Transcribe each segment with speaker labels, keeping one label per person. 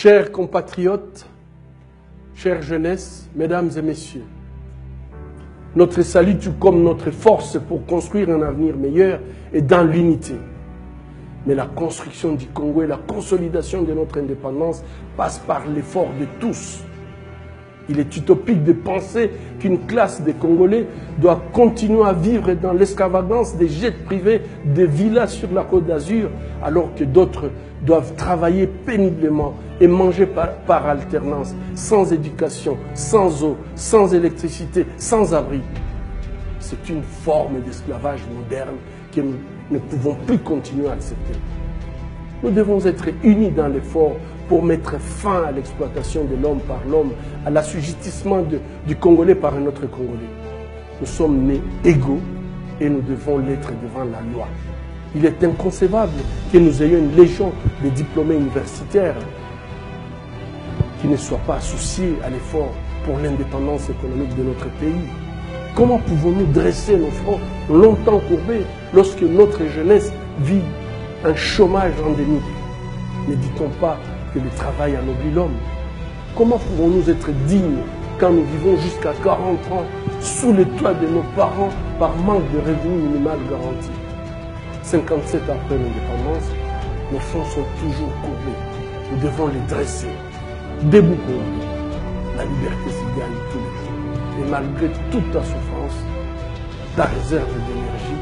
Speaker 1: Chers compatriotes, chère jeunesse, mesdames et messieurs, notre salut, tout comme notre force pour construire un avenir meilleur, est dans l'unité. Mais la construction du Congo et la consolidation de notre indépendance passe par l'effort de tous. Il est utopique de penser qu'une classe de Congolais doit continuer à vivre dans l'extravagance des jets privés, des villas sur la Côte d'Azur, alors que d'autres doivent travailler péniblement et manger par alternance, sans éducation, sans eau, sans électricité, sans abri. C'est une forme d'esclavage moderne que nous ne pouvons plus continuer à accepter. Nous devons être unis dans l'effort pour mettre fin à l'exploitation de l'homme par l'homme, à l'assujettissement du Congolais par un autre Congolais. Nous sommes nés égaux et nous devons l'être devant la loi. Il est inconcevable que nous ayons une légion de diplômés universitaires qui ne soient pas associés à l'effort pour l'indépendance économique de notre pays. Comment pouvons-nous dresser nos fronts longtemps courbés lorsque notre jeunesse vit un chômage endémique? Ne dit-on pas que le travail anoblit l'homme? Comment pouvons-nous être dignes quand nous vivons jusqu'à 40 ans sous le toit de nos parents par manque de revenus minimal garanti? 57 après l'indépendance, nos fronts sont toujours courbés. Nous devons les dresser. Debout pour nous. La liberté se gagne tous les jours. Et malgré toute ta souffrance, ta réserve d'énergie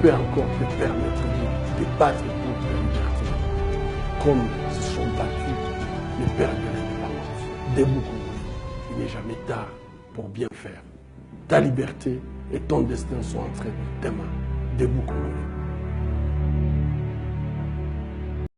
Speaker 1: peut encore te permettre de te battre pour ta liberté, comme se sont battus les pères de l'indépendance. Debout pour nous. Il n'est jamais tard pour bien faire. Ta liberté et ton destin sont entre tes mains. Debout pour nous.